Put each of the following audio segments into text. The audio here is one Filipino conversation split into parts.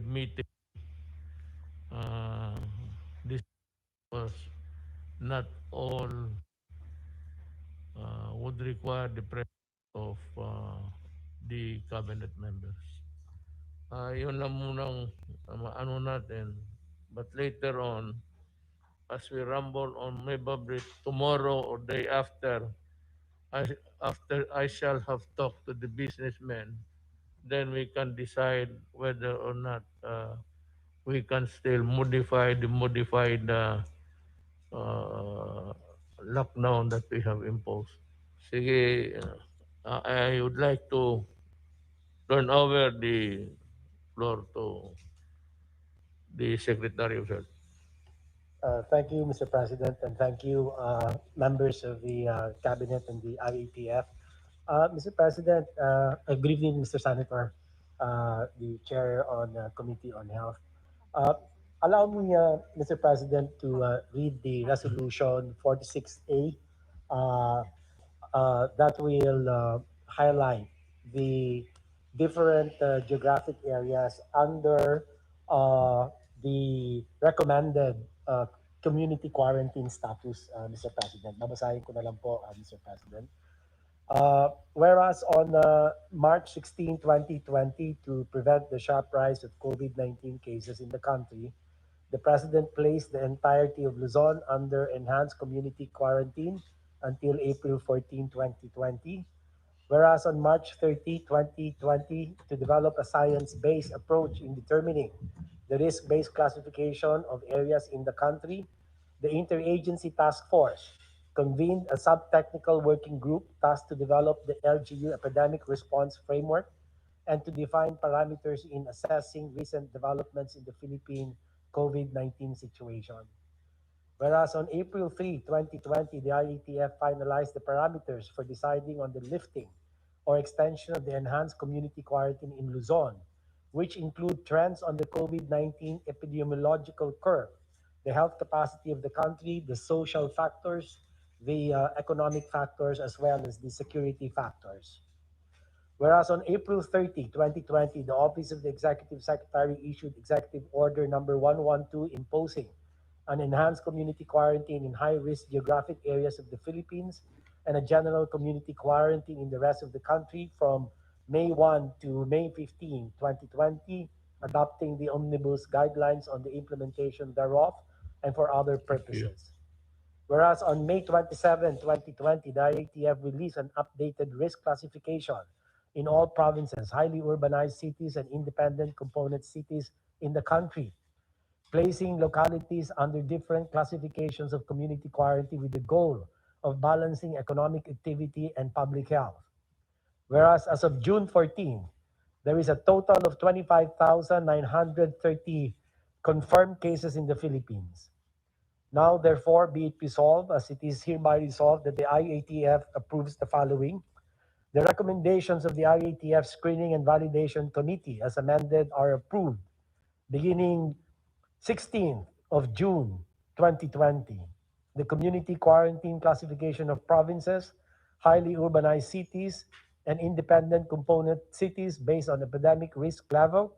meeting. Uh, this was not all would require the presence of the cabinet members. Yun lang munang ano natin. But later on, as we rumble on maybe tomorrow or day after, after I shall have talked to the businessmen, then we can decide whether or not we can still modify the modified uh, lockdown that we have imposed. Sige, I would like to turn over the floor to the Secretary of Health. Thank you, Mr. President, and thank you, members of the Cabinet and the IATF. Mr. President, good evening, Mr. Senator, the Chair on Committee on Health. Uh, Allow me, Mr. President, to read the Resolution 46A that will highlight the different geographic areas under uh, the recommended community quarantine status, Mr. President. Babasahin ko na lang po, Mr. President. Whereas on March 16, 2020, to prevent the sharp rise of COVID-19 cases in the country, the President placed the entirety of Luzon under enhanced community quarantine until April 14, 2020. Whereas on March 30, 2020, to develop a science-based approach in determining the risk-based classification of areas in the country, the Interagency Task Force convened a sub-technical working group tasked to develop the LGU epidemic response framework and to define parameters in assessing recent developments in the Philippine COVID-19 situation. Whereas on April 3, 2020, the IETF finalized the parameters for deciding on the lifting or extension of the enhanced community quarantine in Luzon, which include trends on the COVID-19 epidemiological curve, the health capacity of the country, the social factors, the economic factors, as well as the security factors. Whereas on April 30, 2020, the Office of the Executive Secretary issued Executive Order number 112 imposing an enhanced community quarantine in high-risk geographic areas of the Philippines and a general community quarantine in the rest of the country from May 1 to May 15, 2020, adopting the omnibus guidelines on the implementation thereof and for other Thank you. purposes. Whereas on May 27, 2020, the IATF released an updated risk classification in all provinces, highly urbanized cities, and independent component cities in the country, placing localities under different classifications of community quarantine with the goal of balancing economic activity and public health. Whereas as of June 14, there is a total of 25,930 confirmed cases in the Philippines. Now, therefore, be it resolved, as it is hereby resolved, that the IATF approves the following. The recommendations of the IATF Screening and Validation Committee, as amended, are approved beginning 16th of June 2020. The community quarantine classification of provinces, highly urbanized cities, and independent component cities based on epidemic risk level,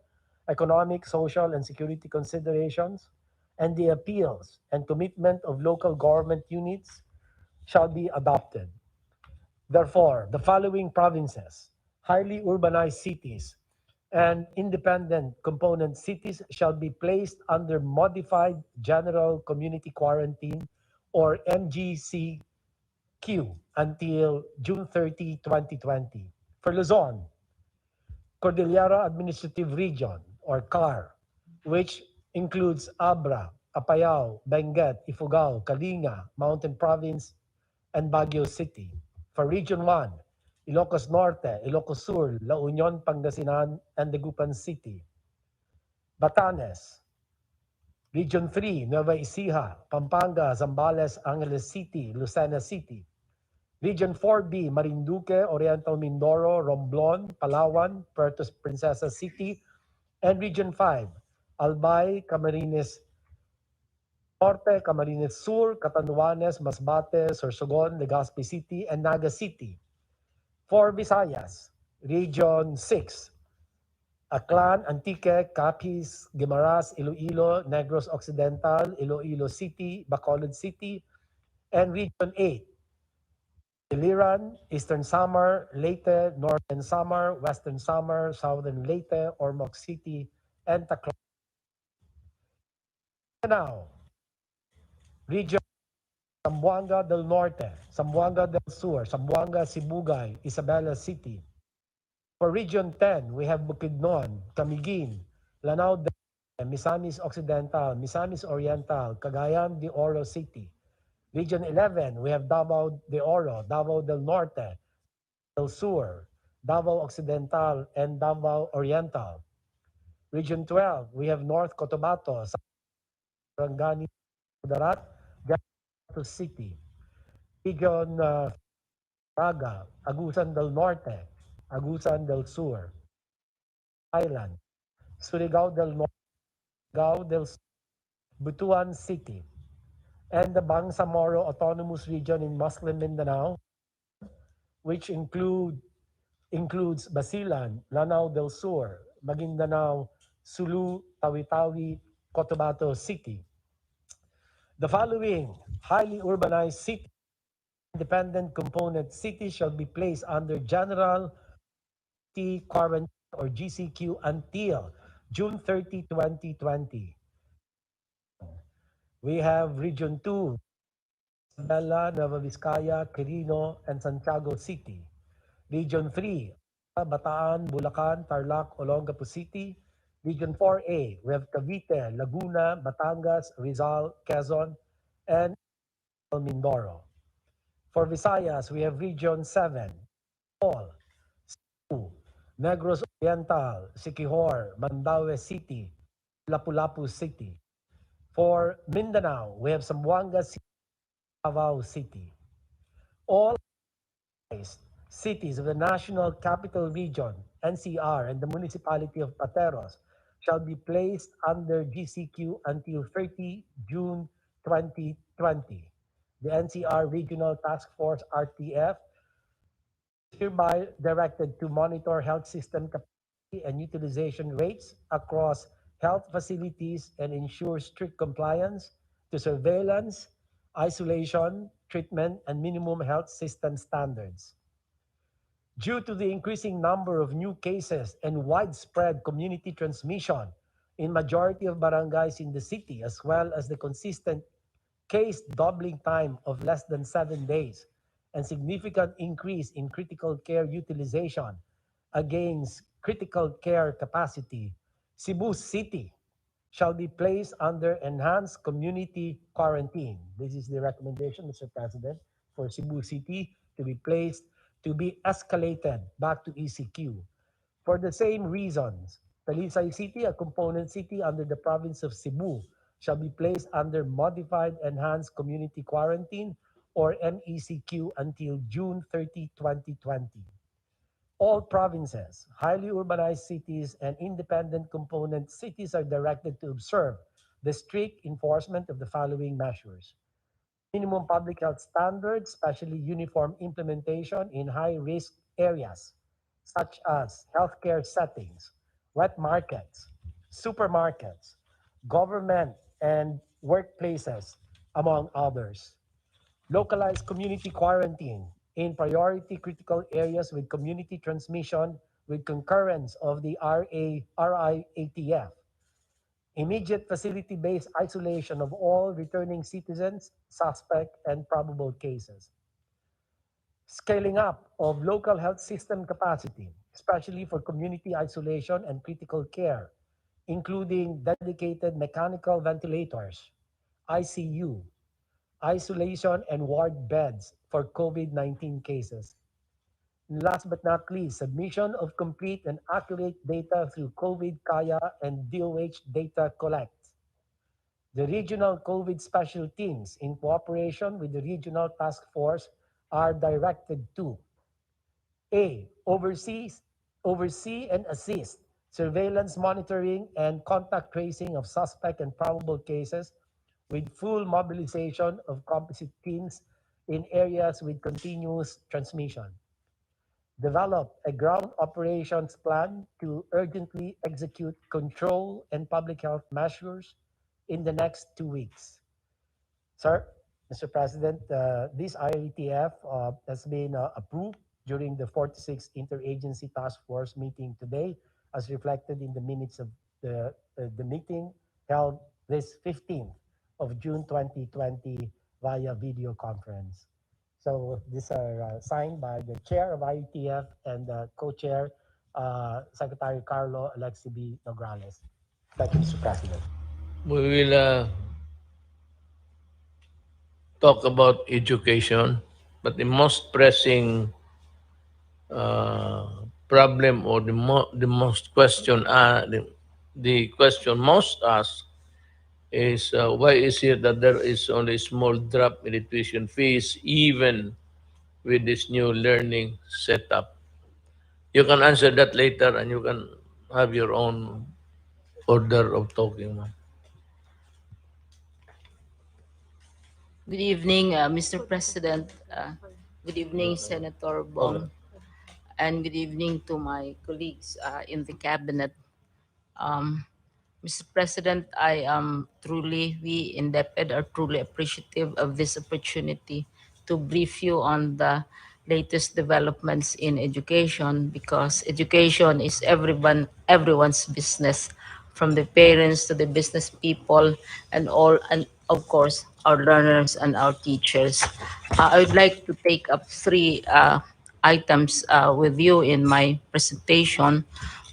economic, social, and security considerations, and the appeals and commitment of local government units shall be adopted. Therefore, the following provinces, highly urbanized cities, and independent component cities shall be placed under modified general community quarantine or MGCQ until June 30, 2020. For Luzon, Cordillera Administrative Region or CAR, which includes Abra, Apayao, Benguet, Ifugao, Kalinga, Mountain Province, and Baguio City. For Region 1, Ilocos Norte, Ilocos Sur, La Union, Pangasinan, and Dagupan City. Batanes, Region 3, Nueva Ecija, Pampanga, Zambales, Angeles City, Lucena City. Region 4B, Marinduque, Oriental Mindoro, Romblon, Palawan, Puerto Princesa City, and Region 5, Albay, Camarines Norte, Camarines Sur, Catanduanes, Masbate, Sorsogon, Legazpi City, and Naga City. For Visayas, Region 6, Aklan, Antique, Capiz, Guimaras, Iloilo, Negros Occidental, Iloilo City, Bacolod City, and Region 8, Iliran, Eastern Samar, Leyte, Northern Samar, Western Samar, Southern Leyte, Ormoc City, and Tacloban. Now, Region Zamboanga del Norte, Zamboanga del Sur, Zamboanga, Sibugay, Isabela City. For Region 10, we have Bukidnon, Camiguin, Lanao del Norte, Misamis Occidental, Misamis Oriental, Cagayan de Oro City. Region 11, we have Davao de Oro, Davao del Norte, del Sur, Davao Occidental, and Davao Oriental. Region 12, we have North Cotabato, Sarangani, Darat, Gato City. Region Raga, Agusan del Norte, Agusan del Sur, Island, Surigao del Norte, Surigao del Sur, Butuan City, and the Bangsamoro Autonomous Region in Muslim Mindanao, which includes Basilan, Lanao del Sur, Maguindanao, Sulu, Tawi-Tawi, Cotabato City. The following highly urbanized city independent component cities shall be placed under general quarantine or GCQ until June 30, 2020. We have Region 2, Isabela, Nueva Vizcaya, Quirino, and Santiago City. Region 3, Bataan, Bulacan, Tarlac, Olongapo City. Region 4A, we have Cavite, Laguna, Batangas, Rizal, Quezon, and Mindoro. For Visayas, we have Region 7, All, Cebu, Negros Oriental, Siquijor, Mandaue City, Lapu-Lapu City. For Mindanao, we have Zamboanga City, Davao City. All cities of the National Capital Region, NCR, and the municipality of Pateros shall be placed under GCQ until 30 June 2020. The NCR Regional Task Force RTF is hereby directed to monitor health system capacity and utilization rates across health facilities and ensure strict compliance to surveillance, isolation, treatment, and minimum health system standards. Due to the increasing number of new cases and widespread community transmission in majority of barangays in the city, as well as the consistent case doubling time of less than 7 days and significant increase in critical care utilization against critical care capacity, Cebu City shall be placed under enhanced community quarantine. This is the recommendation, Mr. President, for Cebu City to be escalated back to ECQ. For the same reasons, Talisay City, a component city under the province of Cebu, shall be placed under modified enhanced community quarantine or MECQ until June 30, 2020. All provinces, highly urbanized cities, and independent component cities are directed to observe the strict enforcement of the following measures. Minimum public health standards, especially uniform implementation in high-risk areas, such as healthcare settings, wet markets, supermarkets, government and workplaces, among others. Localized community quarantine in priority critical areas with community transmission with concurrence of the RIATF. Immediate facility-based isolation of all returning citizens, suspect, and probable cases. Scaling up of local health system capacity, especially for community isolation and critical care, including dedicated mechanical ventilators, ICU, isolation and ward beds for COVID-19 cases. And last but not least, submission of complete and accurate data through COVID Kaya and DOH data collect. The regional COVID special teams, in cooperation with the regional task force, are directed to A. Oversee and assist surveillance monitoring and contact tracing of suspect and probable cases with full mobilization of composite teams in areas with continuous transmission. develop a ground operations plan to urgently execute control and public health measures in the next 2 weeks. Sir, Mr. President, this IATF has been approved during the 46th Interagency Task Force meeting today, as reflected in the minutes of the meeting held this 15th of June 2020 via video conference. So these are signed by the chair of IETF and the co-chair, Secretary Carlo Alexi B. Nograles. Thank you, Mr. President. We will talk about education, but the most pressing uh, problem or the most question the question most asked is why is it that there is only a small drop in the tuition fees even with this new learning setup? You can answer that later and you can have your own order of talking. Ma'am. Good evening, Mr. President. Good evening, Senator Okay. Bong, and good evening to my colleagues in the cabinet. Um, Mr. President, we indebted are truly appreciative of this opportunity to brief you on the latest developments in education because education is everyone's business, from the parents to the business people and all, and of course our learners and our teachers. I would like to take up three items with you in my presentation.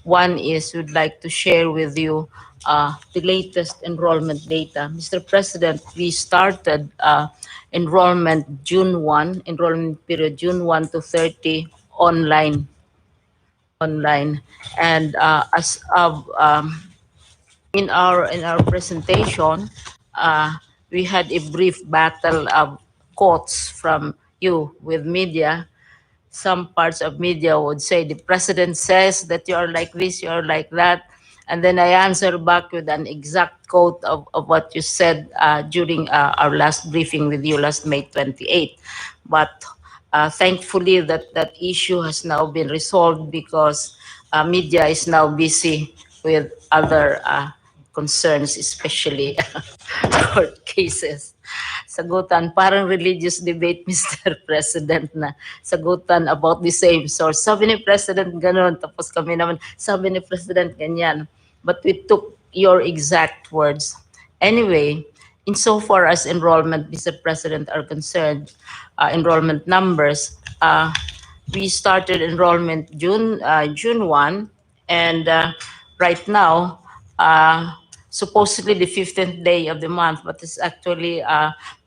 One is we'd like to share with you the latest enrollment data. Mr. President, we started enrollment June 1, enrollment period June 1 to 30 online. And as of in our presentation, uh, we had a brief battle of quotes from you with media. Some parts of media would say the president says that you are like this, you are like that. And then I answer back with an exact quote of what you said during our last briefing with you last May 28th. But thankfully that issue has now been resolved because media is now busy with other concerns, especially court cases. Sagutan, parang religious debate, Mr. President, na sagutan about the same source. Sabi ni President ganun, tapos kami naman, sabi ni President ganyan. But we took your exact words. Anyway, insofar as enrollment, Mr. President, are concerned, enrollment numbers, we started enrollment June 1, and right now, supposedly the 15th day of the month, but it's actually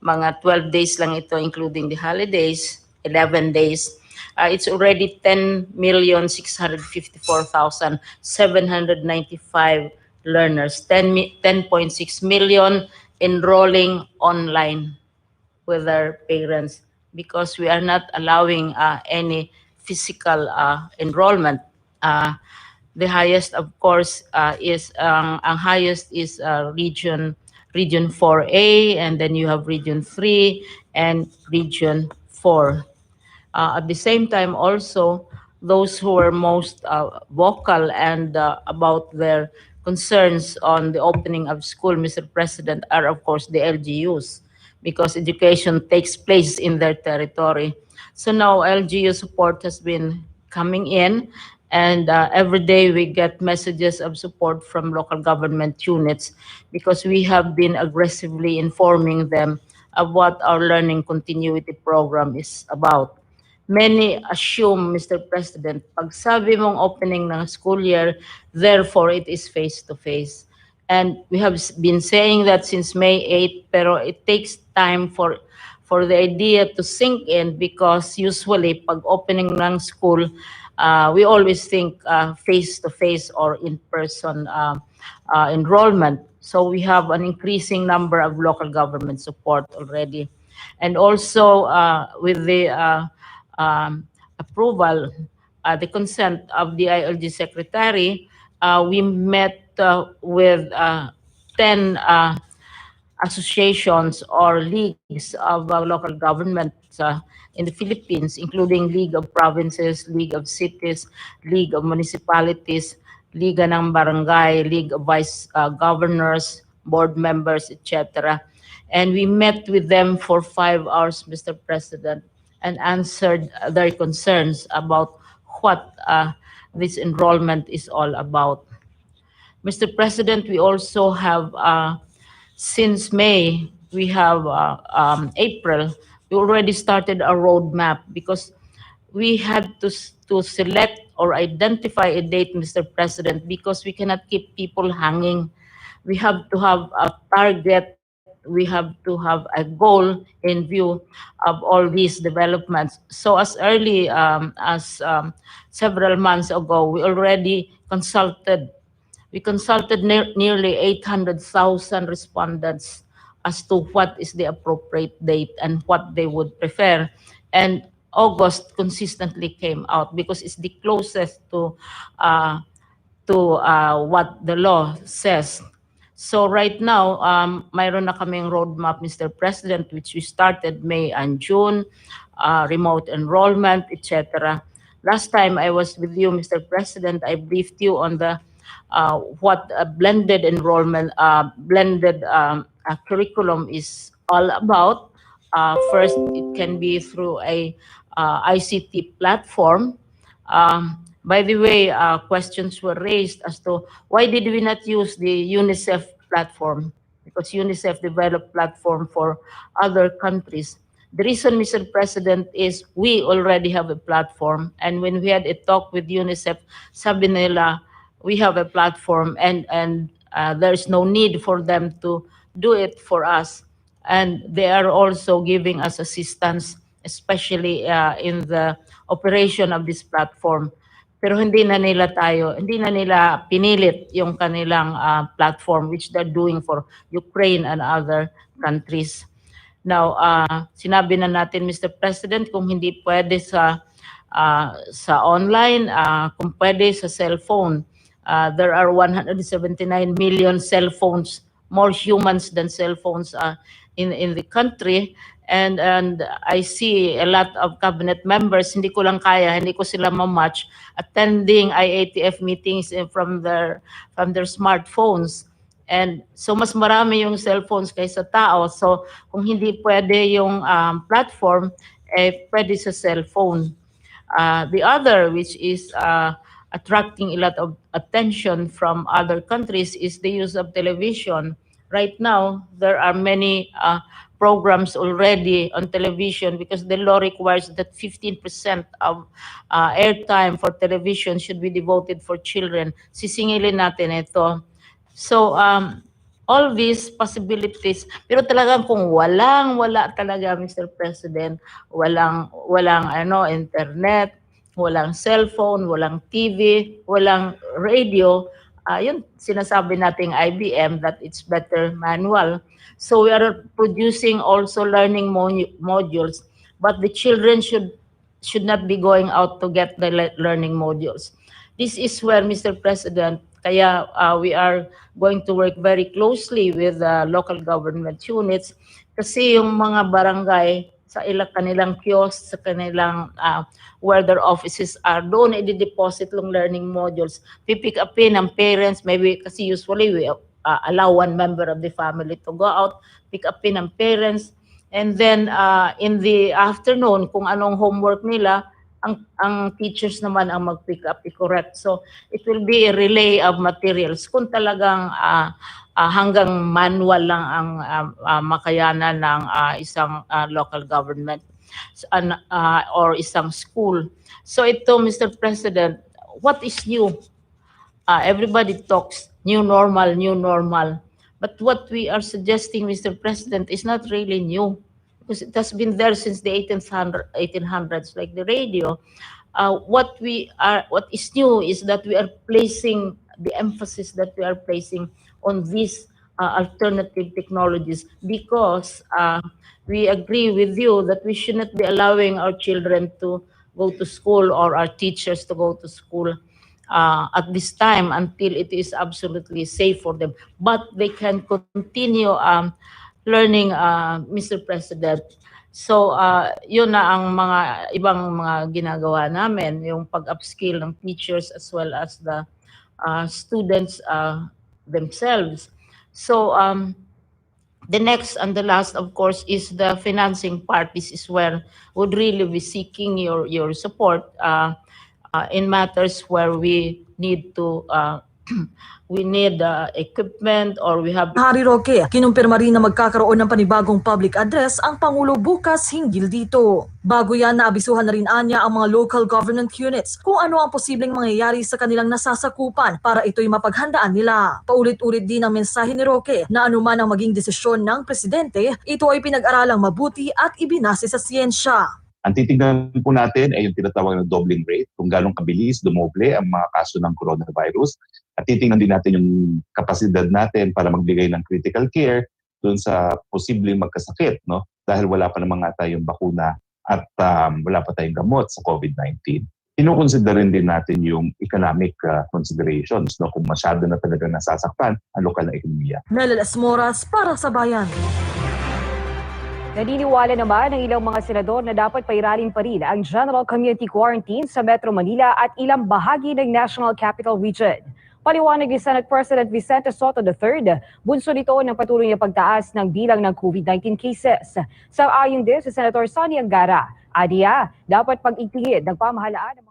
mga 12 days lang ito, including the holidays, 11 days. It's already 10,654,795 learners, 10.6 million enrolling online with their parents because we are not allowing any physical enrollment. The highest, of course, is ang highest is region 4A, and then you have region 3 and region 4. At the same time, also, those who were most vocal and about their concerns on the opening of school, Mr. President, are of course the LGUs, because education takes place in their territory. So now LGU support has been coming in, and every day we get messages of support from local government units because we have been aggressively informing them of what our learning continuity program is about. Many assume, Mr. President, pag sabi mong opening ng school year, therefore it is face-to-face. And we have been saying that since May 8, pero it takes time for the idea to sink in because usually pag opening ng school, we always think face-to-face or in-person enrollment. So we have an increasing number of local government support already. And also with the approval, the consent of the ILG secretary, we met with 10 associations or leagues of local government in the Philippines, including League of Provinces, League of Cities, League of Municipalities, Liga ng Barangay, League of Vice Governors, board members, etc. And we met with them for 5 hours, Mr. President, and answered their concerns about what this enrollment is all about. Mr. President, we also have, since May, we have April, we already started a roadmap because we had to select or identify a date, Mr. President, because we cannot keep people hanging. We have to have a target. We have to have a goal in view of all these developments. So as early as several months ago, we consulted nearly 800,000 respondents as to what is the appropriate date and what they would prefer. And August consistently came out because it's the closest uh, to what the law says. So right now, mayroon na kaming roadmap, Mr. President, which we started May and June, remote enrollment, etc. Last time I was with you, Mr. President, I briefed you on the what a blended enrollment, blended curriculum is all about. First, it can be through a ICT platform. By the way, questions were raised as to why did we not use the Unicef platform? Because UNICEF developed platform for other countries. The reason, Mr. President, is we already have a platform. And when we had a talk with UNICEF, sabi nila, we have a platform and there's no need for them to do it for us. And they are also giving us assistance, especially in the operation of this platform. Pero hindi na nila pinilit yung kanilang platform which they're doing for Ukraine and other countries. Now, sinabi na natin, Mr. President, kung hindi pwede sa online, kung pwede sa cellphone. There are 179 million cell phones, more humans than cell phones in the country. And I see a lot of cabinet members, hindi ko lang kaya, hindi ko sila ma-match, attending IATF meetings from their smartphones. And so mas marami yung cellphones kaysa tao. So kung hindi pwede yung platform, pwede sa cellphone. The other, which is attracting a lot of attention from other countries, is the use of television. Right now, there are many programs already on television because the law requires that 15% of airtime for television should be devoted for children. Sisingilin natin ito. So, all these possibilities, pero talagang kung wala talaga, Mr. President, walang internet, walang cellphone, walang TV, walang radio, yun sinasabi nating IBM that it's better manual. So we are producing also learning modules, but the children should not be going out to get the learning modules. This is where, Mr. President, kaya we are going to work very closely with local government units kasi yung mga barangay sa kanilang kiosk, sa kanilang where their offices are, doon i-deposit yung learning modules. Pipick upin ng parents, maybe kasi usually we allow one member of the family to go out, pick upin ng parents, and then in the afternoon, kung anong homework nila, ang teachers naman ang mag-pick up, i-correct. So, it will be a relay of materials. Kung talagang hanggang manual lang ang makayanan ng isang local government or isang school. So, ito, Mr. President, what is new? Everybody talks new normal. But what we are suggesting, Mr. President, is not really new. Because it has been there since the 1800s, like the radio. What is new is that we are placing the emphasis that we are placing on these alternative technologies because we agree with you that we should not be allowing our children to go to school or our teachers to go to school at this time until it is absolutely safe for them. But they can continue learning, Mr. President, So, yun na ang mga ibang mga ginagawa namin, yung pag-upskill ng teachers as well as the students themselves. So, the next and the last, of course, is the financing part. This is where would really be seeking your support in matters where we need to we need equipment or we have. Hari Roque, kinumpirma rin na magkakaroon ng panibagong public address ang Pangulo bukas hinggil dito. Bago yan, naabisuhan na rin anya ang mga local government units kung ano ang posibleng mangyayari sa kanilang nasasakupan para ito'y mapaghandaan nila. Paulit-ulit din ang mensahe ni Roque na anuman ang maging desisyon ng presidente, ito ay pinag-aralang mabuti at ibinase sa siyensya. Ang titignan po natin ay yung tinatawag na doubling rate, kung gano'ng kabilis dumoble ang mga kaso ng coronavirus. At titignan din natin yung kapasidad natin para magbigay ng critical care dun sa posibleng magkasakit, no? Dahil wala pa naman nga tayong bakuna at wala pa tayong gamot sa COVID-19. Kinukonsider din natin yung economic considerations, no? Kung masyado na talaga nasasaktan ang lokal na ekonomiya. Nelelas Moras para sa Bayan. Naniniwala naman ng ilang mga senador na dapat pairalin pa rin ang general community quarantine sa Metro Manila at ilang bahagi ng National Capital Region. Paliwanag ni Senate President Vicente Soto III, bunso nito ng patuloy na pagtaas ng bilang ng COVID-19 cases. Sang-ayon din si Senator Sonny Angara, adiya, dapat pag-itigid ng pamahalaan ng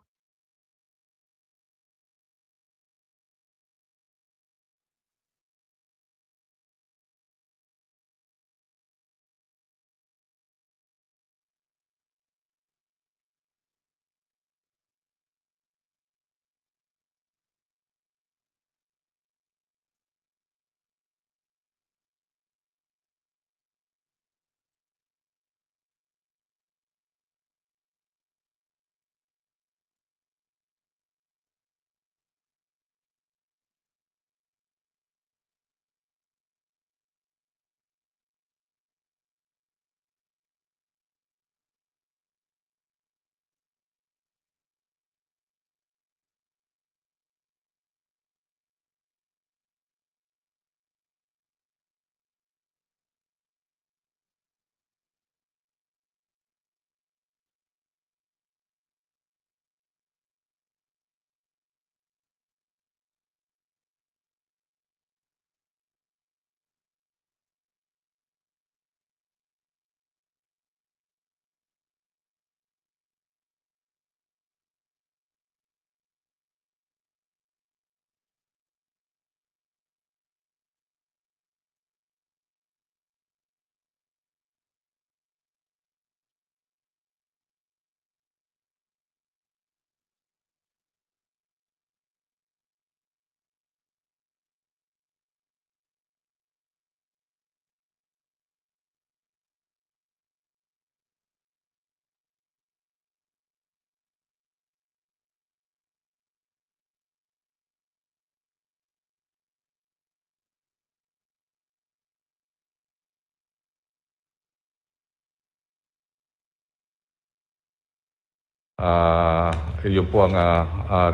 Yun po ang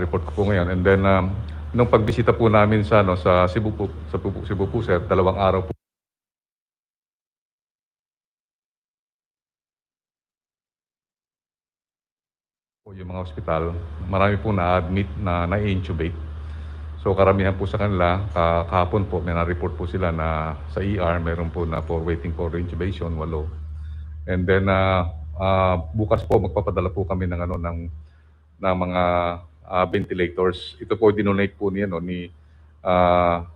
report ko po ngayon. And then, nung pagbisita po namin sa, sa Cebu po, sir, 2 araw po. Yung mga ospital, marami po na-admit na-intubate. So karamihan po sa kanila, kahapon po may na-report po sila na sa ER, meron po na po waiting for intubation, 8. And then bukas po magpapadala po kami ng mga ventilators. Ito po dinonate po ni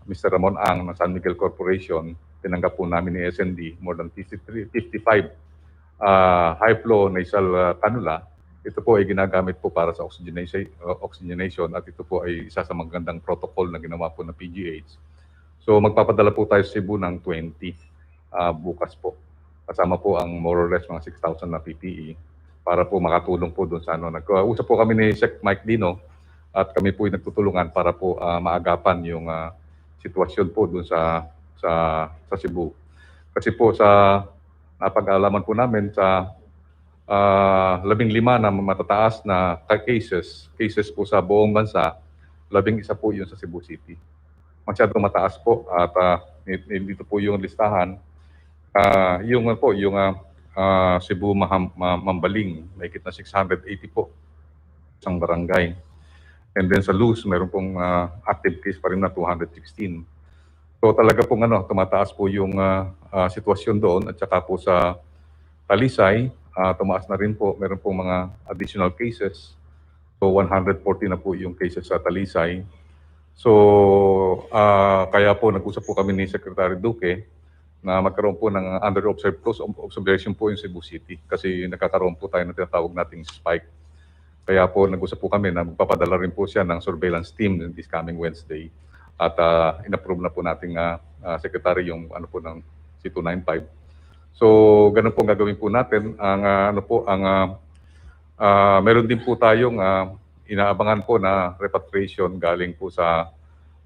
Mr. Ramon Ang ng San Miguel Corporation. Tinanggap po namin ni SND more than 55 high flow nasal cannula. Ito po ay ginagamit po para sa oxygenation at ito po ay isa sa magandang protocol na ginawa po ng PGH. So magpapadala po tayo sa Cebu ng 20 bukas po. Kasama po ang more or less mga 6,000 na PPE para po makatulong po doon sa Nag-usap po kami ni Sec Mike Dino at kami po ay nagtutulungan para po maagapan yung sitwasyon po doon sa Cebu. Kasi po sa napag-alaman po namin sa 15 na matataas na cases po sa buong bansa, 11 po yun sa Cebu City. Masyadong mataas po at dito po yung listahan. Yung Cebu, Mambaling, may na 680 po isang barangay. And then sa Luz, meron pong active case pa rin na 216. So talaga pong tumataas po yung sitwasyon doon at saka po sa Talisay, tumaas na rin po, meron pong mga additional cases. So 140 na po yung cases sa Talisay. So kaya po nag-usap po kami ni Secretary Duque na magkaroon po ng under close observation po yung Cebu City kasi nakakaroon po tayo ng tinatawag nating spike. Kaya po nag-usap po kami na magpapadala rin po siya ng surveillance team this coming Wednesday at in-approve na po nating secretary yung po ng C295. So ganun po ang gagawin po natin. Meron din po tayong inaabangan po na repatriation galing po sa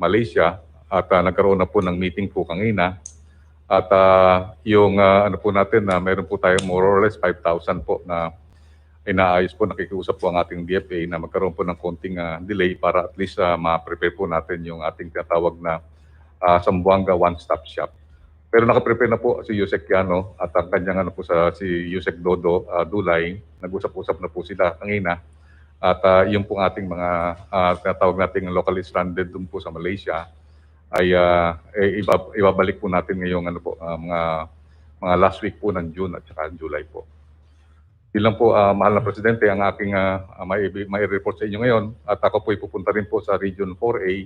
Malaysia at nagkaroon na po ng meeting po kanina. At yung po natin na meron po tayong more or less 5,000 po na inaayos po, nakikiusap po ang ating DFA na magkaroon po ng konting delay para at least ma-prepare po natin yung ating tinatawag na Zamboanga one-stop shop. Pero nakaprepare na po si Yusek Yano at ang kanyang si Yusek Dodo Dulay, nag-usap-usap na po sila kanina. At yung po ating mga tinatawag nating locally stranded dun po sa Malaysia ay ibabalik po natin ngayong mga last week po ng June at saka July po. Yun lang po, mahal na Presidente, ang aking may report sa inyo ngayon at ako po ipupunta rin po sa Region 4A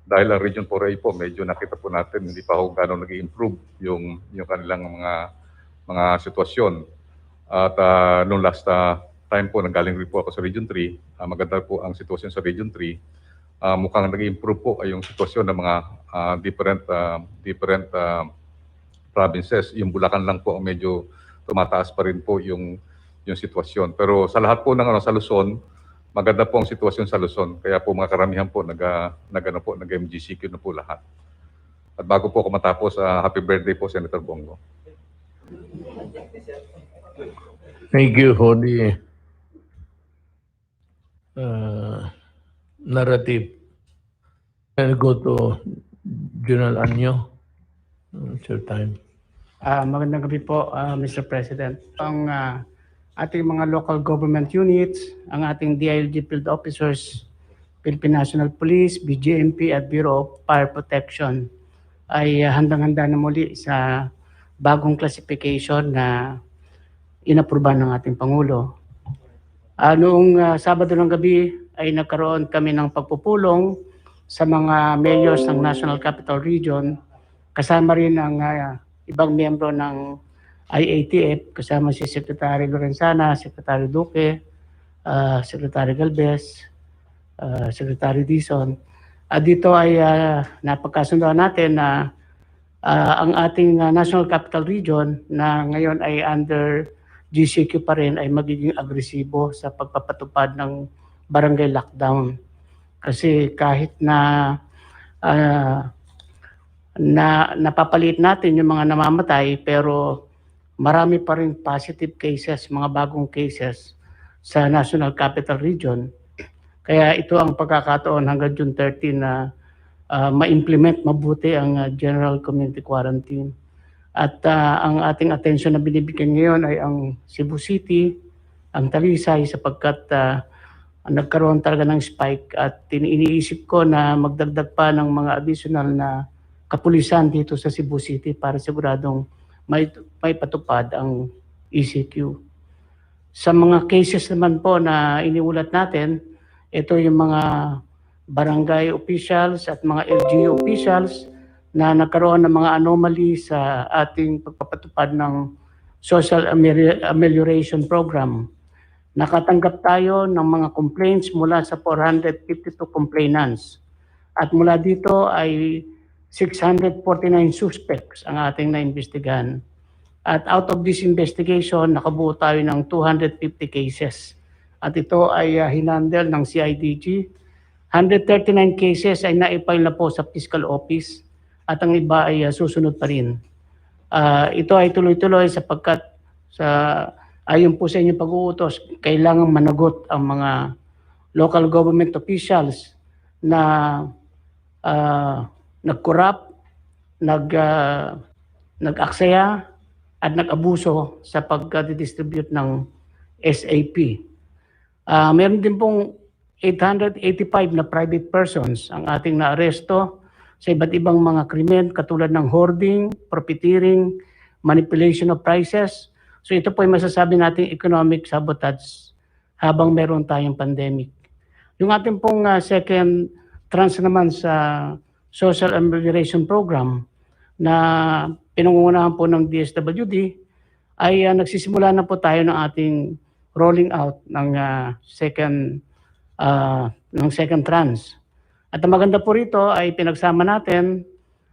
dahil ang Region 4A po medyo nakita po natin hindi pa ho gano'ng nag-improve yung kanilang mga sitwasyon. At nung last time po nanggaling rin po ako sa Region 3, maganda po ang sitwasyon sa Region 3. Mukhang nag-improve po ay yung sitwasyon ng mga different provinces. Yung Bulacan lang po medyo tumataas pa rin po yung sitwasyon. Pero sa lahat po ng sa Luzon, maganda po ang sitwasyon sa Luzon. Kaya po mga karamihan po nag-MGCQ na po lahat. At bago po ako matapos, happy birthday po Senator Bongo. Thank you for the narrative. I'll go to General Anyo. It's your time. Magandang gabi po, Mr. President. Ang ating mga local government units, ang ating DILG field officers, Philippine National Police, BGMP at Bureau of Fire Protection ay handang-handa na muli sa bagong classification na inapruban ng ating Pangulo. Noong Sabado ng gabi ay nagkaroon kami ng pagpupulong sa mga mayors ng National Capital Region, kasama rin ang ibang miyembro ng IATF, kasama si Secretary Lorenzana, Secretary Duque, Secretary Galvez, Secretary Dizon. Dito ay napagkasundoan natin na ang ating National Capital Region na ngayon ay under GCQ pa rin ay magiging agresibo sa pagpapatupad ng barangay lockdown. Kasi kahit na napapalit natin yung mga namamatay, pero marami pa rin positive cases, mga bagong cases sa National Capital Region. Kaya ito ang pagkakataon hanggang June 13 na ma-implement mabuti ang General Community Quarantine. At ang ating atensyon na binibigyan ngayon ay ang Cebu City, ang Talisay, sapagkat nagkaroon talaga ng spike at iniisip ko na magdagdag pa ng mga additional na kapulisan dito sa Cebu City para siguradong may patupad ang ECQ. Sa mga cases naman po na iniulat natin, ito yung mga barangay officials at mga LGU officials na nagkaroon ng mga anomaly sa ating pagpapatupad ng Social Amelioration Program. Nakatanggap tayo ng mga complaints mula sa 452 complainants. At mula dito ay 649 suspects ang ating naimbestigahan. At out of this investigation, nakabuo tayo ng 250 cases. At ito ay hinandle ng CIDG. 139 cases ay naipile na po sa Fiscal Office at ang iba ay susunod pa rin. Ito ay tuloy-tuloy sapagkat ayon po sa inyong pag-uutos, kailangan managot ang mga local government officials na nag-corrupt, nag-aksaya, at nag-abuso sa pagka-distribute ng SAP. Meron din pong 885 na private persons ang ating naaresto sa iba't ibang mga krimen katulad ng hoarding, profiteering, manipulation of prices. So ito po ay masasabi nating economic sabotage habang meron tayong pandemic. Yung ating pong second tranche naman sa Social Amelioration Program na pinangungunahan po ng DSWD ay nagsisimula na po tayo ng ating rolling out ng second tranche. At ang maganda po rito ay pinagsama natin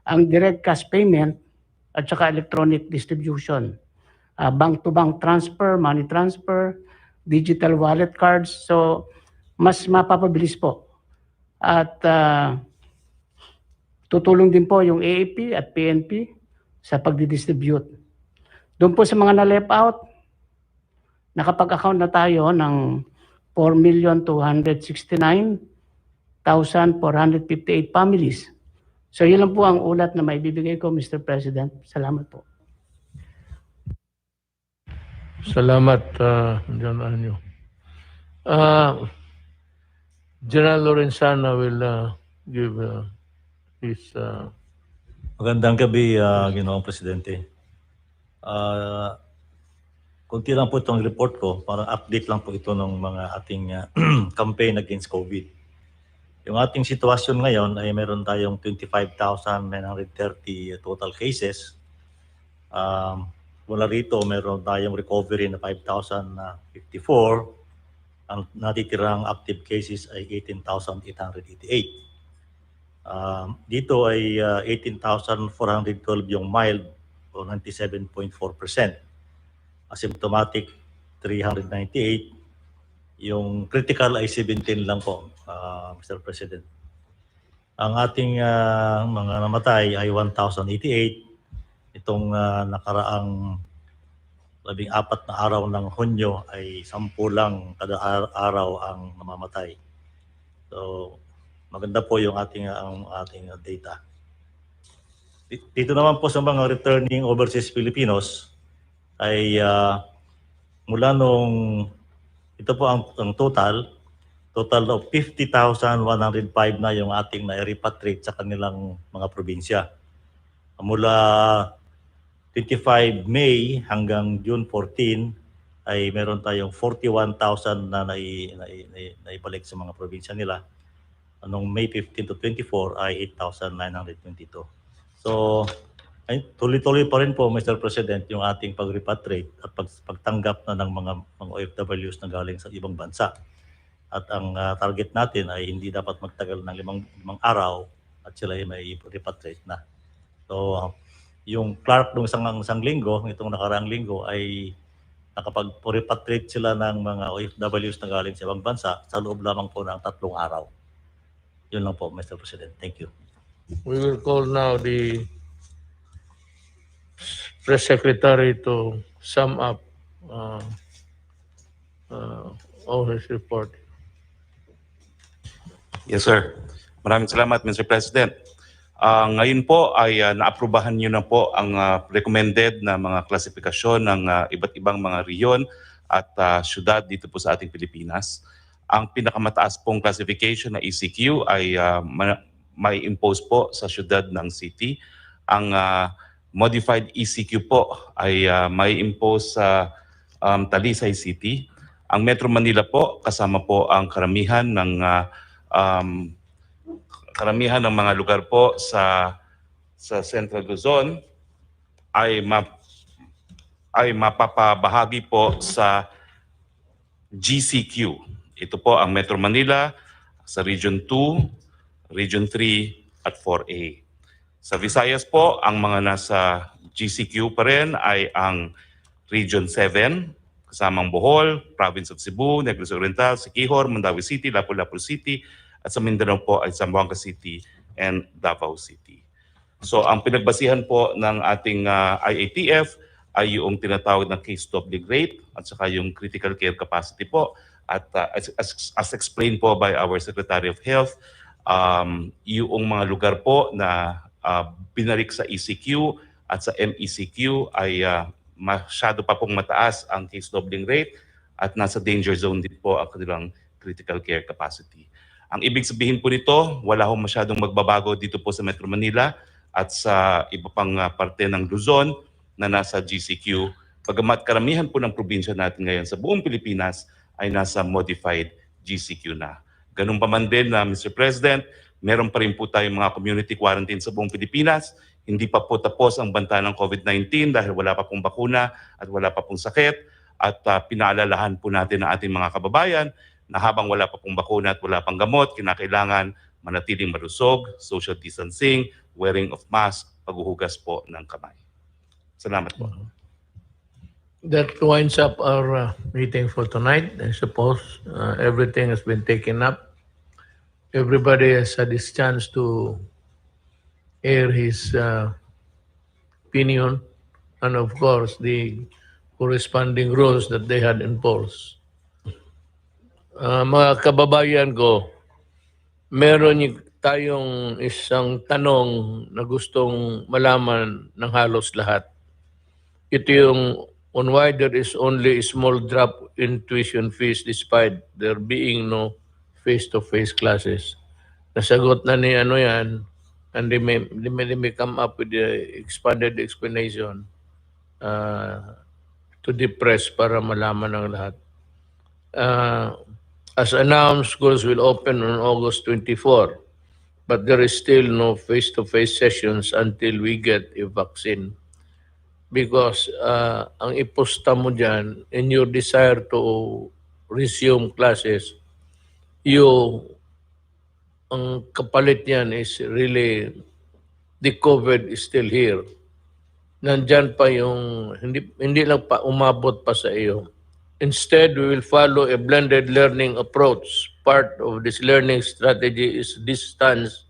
ang direct cash payment at saka electronic distribution. Bank-to-bank transfer, money transfer, digital wallet cards. So, mas mapapabilis po. At tutulong din po yung AAP at PNP sa pagdidistribute. Doon po sa mga na-left out, nakapag-account na tayo ng 4,269,458 families. So yun lang po ang ulat na maibibigay ko, Mr. President. Salamat po. Salamat, John Anyo. General Lorenzana will give his... Magandang gabi, Ginoong Presidente. Kunti lang po itong report ko, parang update lang po ito ng mga ating campaign against COVID. Yung ating sitwasyon ngayon ay meron tayong 25,930 total cases. Mula rito, meron tayong recovery na 5,054. Ang natitirang active cases ay 18,888. Dito ay 18,412 yung mild o 97.4%. Asymptomatic 398. Yung critical ay 17 lang po, Mr. President. Ang ating mga namatay ay 1,088. Itong nakaraang 14 na araw ng Hunyo ay 10 lang kada araw ang namamatay. So maganda po yung ating data. Dito naman po sa mga returning overseas Filipinos ay mula nung ito po ang total of 50,105 na yung ating na-repatriate sa kanilang mga probinsya. Mula 25 May hanggang June 14 ay meron tayong 41,000 na naibalik sa mga probinsya nila. Anong May 15 to 24 ay 8,922. So, ay tuloy-tuloy pa rin po, Mr. President, yung ating pag-repatriate at pagtanggap na ng mga OFWs na galing sa ibang bansa. At ang target natin ay hindi dapat magtagal ng limang araw at sila ay may repatriate na. So, yung Clark nung isang linggo, itong nakaraang linggo, ay nakapag-repatriate sila ng mga OFWs na galing sa ibang bansa sa loob lamang po ng 3 araw. Yun lang po, Mr. President. Thank you. We will call now the Press Secretary to sum up all his report. Yes, sir. Maraming salamat, Mr. President. Ngayon po ay naaprubahan niyo na po ang recommended na mga klasifikasyon ng iba't ibang mga riyon at syudad dito po sa ating Pilipinas. Ang pinakamataas pong classification na ECQ ay may impose po sa syudad ng city. Ang modified ECQ po ay may impose sa Talisay City. Ang Metro Manila po kasama po ang karamihan ng mga lugar po sa Central Luzon ay mapapabahagi po sa GCQ. Ito po ang Metro Manila sa Region 2, Region 3 at 4A. Sa Visayas po, ang mga nasa GCQ pa rin ay ang Region 7, kasamang Bohol, Province of Cebu, Negros Oriental, Siquijor, Mandawi City, Lapu-Lapu City, at sa Mindanao po ay Zamboanga City and Davao City. So ang pinagbasihan po ng ating IATF ay yung tinatawag na case doubling rate at saka yung critical care capacity po. At as explained po by our Secretary of Health, yung mga lugar po na binalik sa ECQ at sa MECQ ay masyado pa pong mataas ang case doubling rate at nasa danger zone din po ang kanilang critical care capacity. Ang ibig sabihin po nito, wala hong masyadong magbabago dito po sa Metro Manila at sa iba pang parte ng Luzon na nasa GCQ. Bagamat karamihan po ng probinsya natin ngayon sa buong Pilipinas ay nasa modified GCQ na. Ganun pa man din na Mr. President, meron pa rin po tayong mga community quarantine sa buong Pilipinas. Hindi pa po tapos ang banta ng COVID-19 dahil wala pa pong bakuna at wala pa pong sakit. At pinaalalahan po natin ang ating mga kababayan na habang wala pa pong bakuna at wala pang gamot, kinakailangan manatiling malusog, social distancing, wearing of mask, paghuhugas po ng kamay. Salamat po. That winds up our meeting for tonight. I suppose everything has been taken up. Everybody has had his chance to air his opinion and of course the corresponding rules that they had enforced. Mga kababayan ko, meron tayong isang tanong na gustong malaman ng halos lahat. Ito yung on why there is only a small drop in tuition fees despite there being no face-to-face classes. Nasagot na ni yan, and they may come up with the expanded explanation to the press para malaman ng lahat. As announced, schools will open on August 24, but there is still no face-to-face sessions until we get a vaccine. Because ang iposta mo dyan, in your desire to resume classes, ang kapalit yan is really, the COVID is still here. Nandyan pa yung, hindi lang pa umabot pa sa iyo. Instead, we will follow a blended learning approach. Part of this learning strategy is distance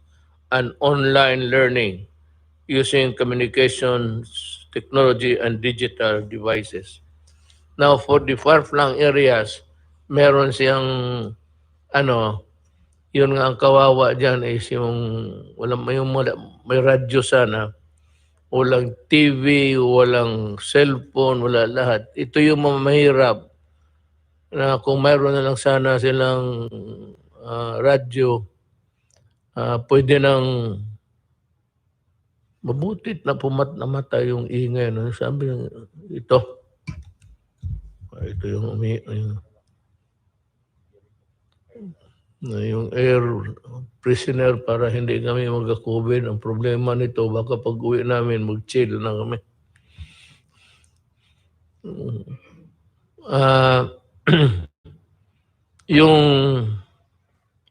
and online learning using communications, technology, and digital devices. Now, for the far-flung areas, meron siyang, yun nga ang kawawa dyan is yung may radyo sana, walang TV, walang cellphone, wala lahat. Ito yung mahirap na kung mayroon na lang sana silang radyo, pwede nang mabutit na namatay yung ingay. No? Sabi ito yung air prisoner para hindi kami mag-COVID. Ang problema nito, baka pag uwi namin, mag-chill na kami.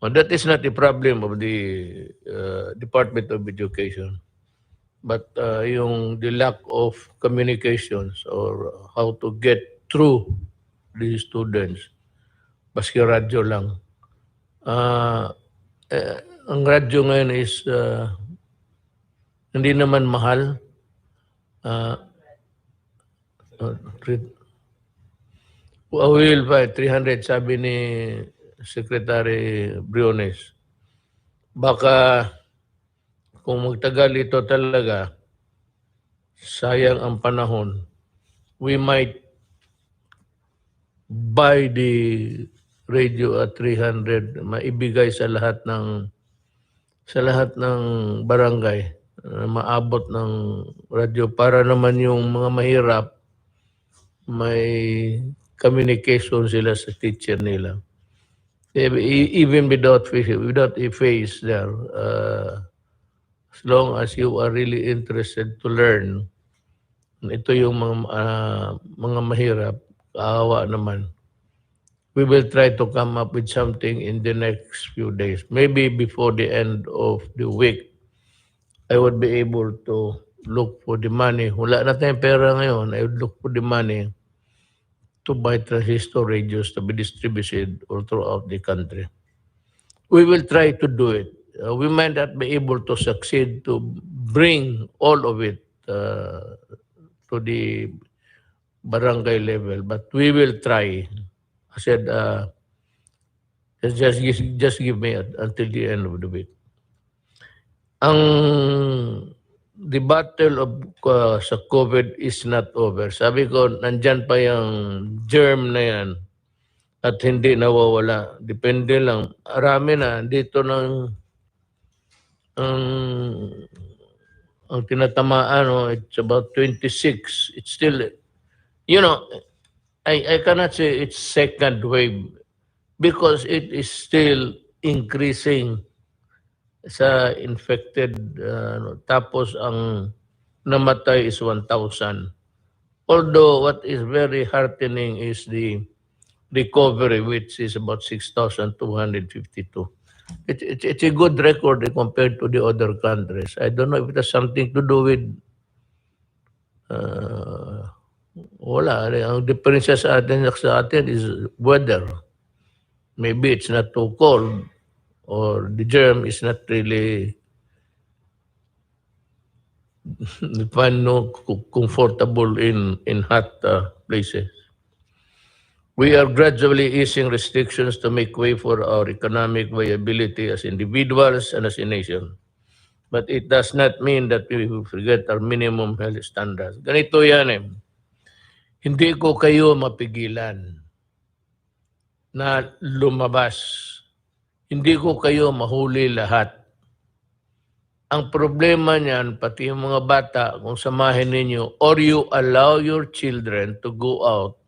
That is not the problem of the Department of Education, but the lack of communications or how to get through the students. Baski radyo lang. Ang radyo ngayon is hindi naman mahal. Will by 300 sabi ni Secretary Briones. Baka kung magtagal ito talaga, sayang ang panahon. We might buy the radio at 300, maibigay sa lahat ng barangay, maabot ng radyo para naman yung mga mahirap may communication sila sa teacher nila. Even without a face there, as long as you are really interested to learn, ito yung mga mahirap, kaawa naman. We will try to come up with something in the next few days. Maybe before the end of the week, I would be able to look for the money. Wala na tayong pera ngayon. I would look for the money to buy transistor radios to be distributed all throughout the country. We will try to do it. We might not be able to succeed to bring all of it to the barangay level, but we will try. I said, just give me until the end of the week. Ang the battle of sa COVID is not over. Sabi ko, nandyan pa yung germ na yan at hindi nawawala. Depende lang. Arami na. Dito ng ang tinatamaan, it's about 26. It's still, I cannot say it's second wave because it is still increasing sa infected. Tapos ang namatay is 1,000. Although what is very heartening is the recovery, which is about 6,252. It's a good record compared to the other countries. I don't know if it has something to do with wala. Ang diferensya sa atin is weather. Maybe it's not too cold or the germ is not really comfortable in hot places. We are gradually easing restrictions to make way for our economic viability as individuals and as a nation. But it does not mean that we will forget our minimum health standards. Ganito yan eh. Hindi ko kayo mapigilan na lumabas. Hindi ko kayo mahuli lahat. Ang problema niyan, pati yung mga bata, kung samahin ninyo, or you allow your children to go out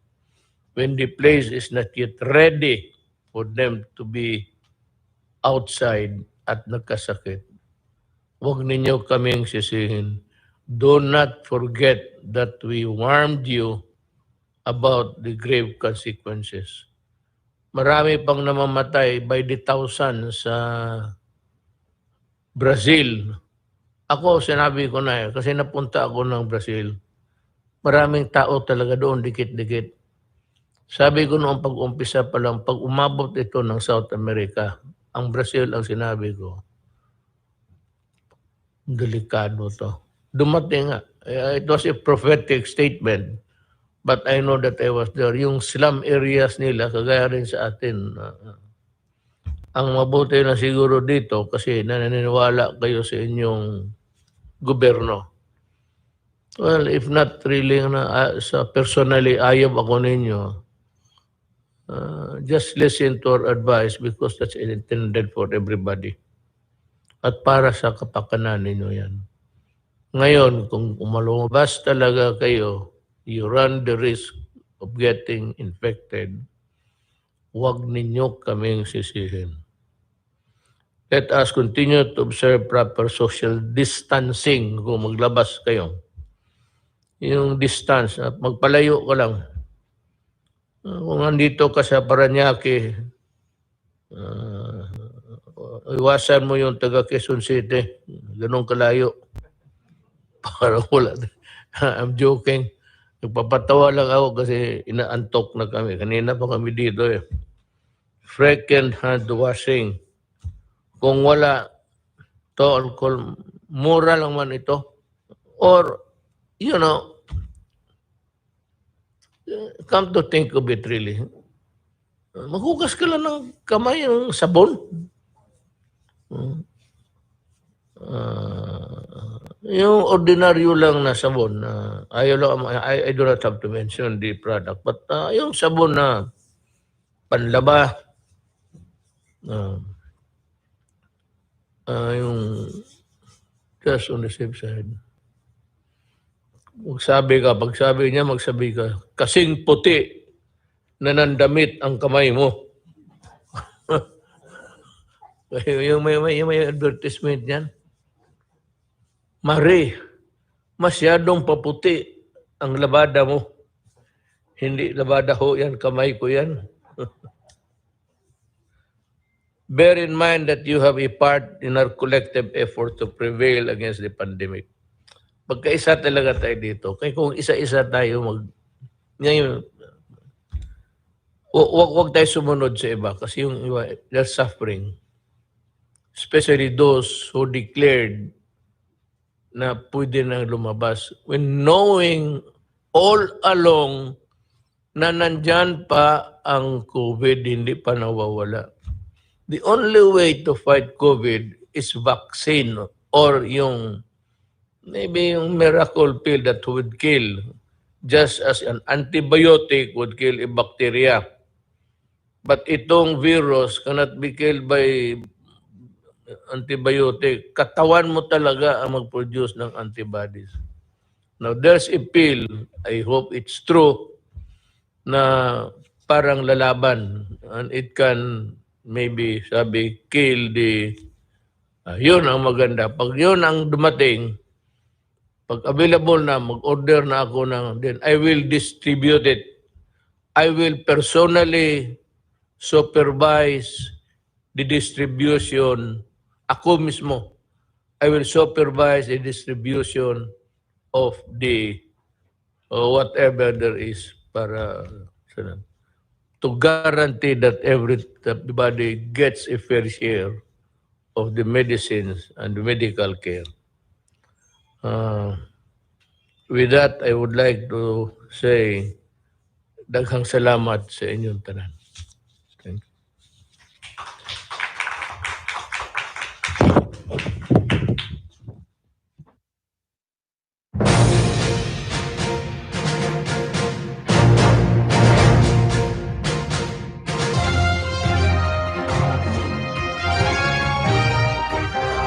when the place is not yet ready for them to be outside at nagkasakit. Huwag ninyo kaming sisihin. Do not forget that we warned you about the grave consequences. Marami pang namamatay by the thousands sa Brazil. Ako, sinabi ko na kasi napunta ako ng Brazil. Maraming tao talaga doon, dikit-dikit. Sabi ko noong pag-umpisa pa lang, pag umabot ito ng South America, ang Brazil ang sinabi ko, delikado to. Dumating nga. It was a prophetic statement. But I know that I was there. Yung slum areas nila, kagaya rin sa atin. Ang mabuti na siguro dito kasi naniniwala kayo sa inyong gobyerno. Well, if not really, sa personally, ayaw ako ninyo. Just listen to our advice because that's intended for everybody. At para sa kapakanan ninyo yan. Ngayon, kung umalumabas talaga kayo, you run the risk of getting infected, huwag ninyo kaming sisihin. Let us continue to observe proper social distancing kung maglabas kayo. Yung distance, magpalayo ka lang. Kung nandito ka sa Paranaque, iwasan mo yung taga Quezon City. Ganun kalayo. Para wala. I'm joking. Nagpapatawa lang ako kasi inaantok na kami. Kanina pa kami dito eh. Frequent hand washing. Kung wala to alcohol, mura lang man ito. Or, come to think of it really, maghugas ka lang ng kamay ng sabon. Yung ordinaryo lang na sabon, I do not have to mention the product, but yung sabon na panlaba, yung just on the safe side. Pag sabi niya, magsabi ka, kasing puti na nandamit ang kamay mo. yung may advertisement niyan. Mari, masyadong paputi ang labada mo. Hindi labada ho yan, kamay ko yan. Bear in mind that you have a part in our collective effort to prevail against the pandemic. Pagkaisa talaga tayo dito. Kaya kung isa-isa tayo ngayon, huwag tayo sumunod sa iba kasi yung iba, they're suffering. Especially those who declared na pwede nang lumabas when knowing all along na nandyan pa ang COVID, hindi pa nawawala. The only way to fight COVID is vaccine or yung maybe yung miracle pill that would kill, just as an antibiotic would kill a bacteria. But itong virus cannot be killed by antibiotic. Katawan mo talaga ang mag-produce ng antibodies. Now, there's a pill, I hope it's true, na parang lalaban. And it can maybe, sabi, kill the... yun ang maganda. Pag yun ang dumating, pag available na, mag-order na ako ng... Then I will distribute it. I will personally supervise the distribution. Ako mismo. I will supervise the distribution of the whatever there is para to guarantee that everybody gets a fair share of the medicines and the medical care. With that, I would like to say daghang salamat sa inyong tanan.